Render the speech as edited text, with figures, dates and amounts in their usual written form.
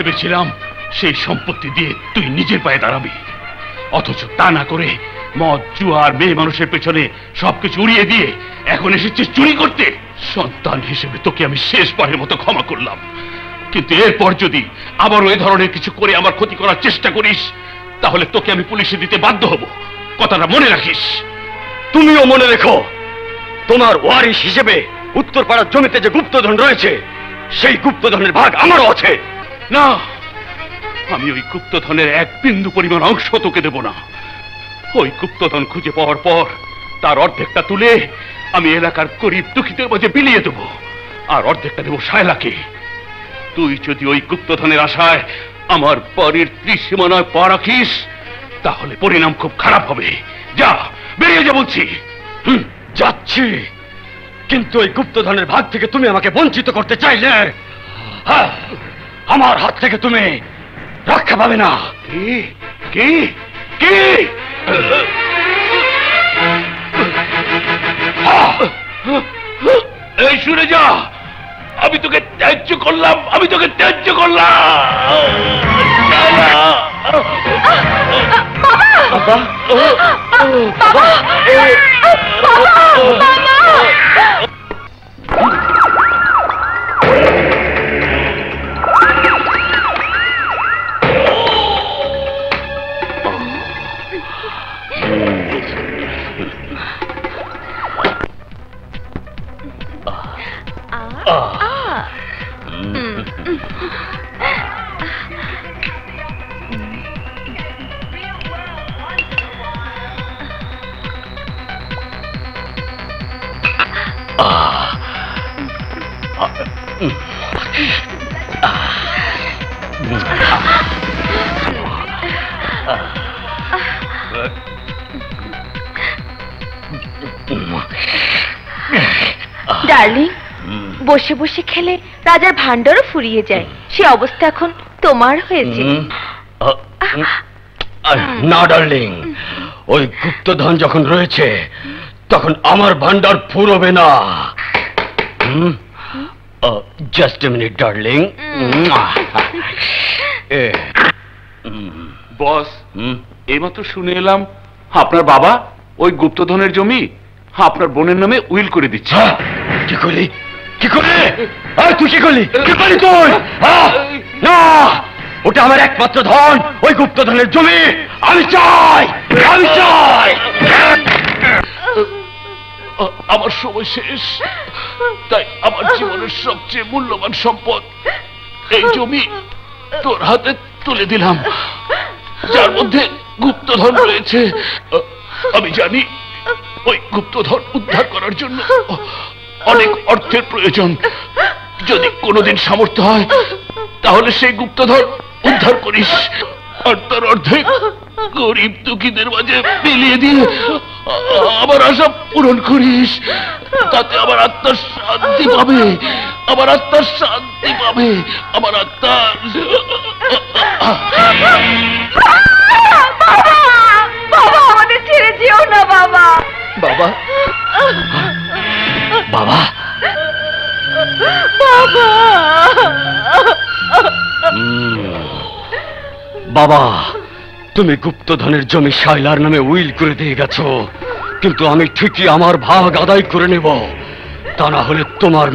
ভেবেছিলাম সেই সম্পত্তি দিয়ে তুই নিজের পায়ে দাঁড়াবি, অথচ তা না করে মদ জুয়া আর মেয়ে মানুষের পেছনে সবকিছু উড়িয়ে দিয়ে এখন এসেছিস চুরি করতে। সন্তান হিসেবে তোকে আমি শেষবারের মতো ক্ষমা করলাম, কিন্তু এরপর যদি আবার ওই ধরনের কিছু করে আমার ক্ষতি করার চেষ্টা করিস তাহলে তোকে আমি পুলিশে দিতে বাধ্য হব, কথাটা মনে রাখিস। তুমিও মনে রেখো, তোমার ওয়ারিশ হিসেবে উত্তরপাড়ার জমিতে যে গুপ্তধন রয়েছে সেই গুপ্তধনের ভাগ আমারও আছে। না, আমি ওই গুপ্তধনের এক বিন্দু পরিমাণ অংশ তোকে দেব না। ওই গুপ্তধন খুঁজে পাওয়ার পর তার অর্ধেকটা তুলে আমি এলাকার গরিব দুঃখীদের মাঝে বিলিয়ে দেব, আর অর্ধেকটা দেব শায়লাকে। তুই যদি ওই গুপ্তধনের আশায় আমার বাড়ির ত্রিসীমানায় পা রাখিস তাহলে পরিণাম খুব খারাপ হবে। যা, বেরিয়ে যা বলছি। যাচ্ছি, কিন্তু ওই গুপ্তধনের ভাগ থেকে তুমি আমাকে বঞ্চিত করতে চাইলে আমার হাত থেকে তুমি রক্ষা পাবে না। কি কি কি? এই শুনে যা, আমি তোকে ত্যায্য করলাম, আমি তোকে ত্যায্য করলাম। ডার্লিং, বসে বসে খেলে রাজার ভান্ডারও ফুরিয়ে যায়, সে অবস্থা এখন তোমার হয়েছে। না ডার্লিং, ওই গুপ্তধন যখন রয়েছে তখন আমার ভান্ডার ফুরবে না। Just a minute darling. Boss, এইমাত্র শুনে এলাম আপনার বাবা ওই গুপ্তধনের জমি আপনার বোনের নামে উইল করে দিচ্ছে। কি করলি? কি করলি? তুই কি করলি? কি করলি তুই? না, ওটা আমার একমাত্র ধন, ওই গুপ্তধনের জমি আমি চাই, আমি চাই। আমার সময় শেষ, তাই আমার জীবনের সবচেয়ে মূল্যবান সম্পদ এই জমি তোর হাতে তুলে দিলাম, যার মধ্যে গুপ্তধন রয়েছে। আমি জানি ওই গুপ্তধন উদ্ধার করার জন্য অনেক অর্থের প্রয়োজন। যদি কোনোদিন সামর্থ্য হয় তাহলে সেই গুপ্তধন উদ্ধার করিস, আর তার অর্ধেক গরিব দুঃখীদের মাঝে মিলিয়ে দিয়ে আমার আশা পূরণ করিস। তাতে আমার আত্মার শান্তি পাবে, আমার আত্মার শান্তি পাবে, আমার আত্মার। বাবা, আমাদের ছেড়ে যেও না বাবা। বাবা, বাবা, বাবা, বাবা, তুমি গুপ্তধনের জমি শায়লার নামে উইল করে দিয়ে গেছো, কিন্তু আমি ঠিকই আমার ভাগ আদায় করে নেব, তা না হলে তোমার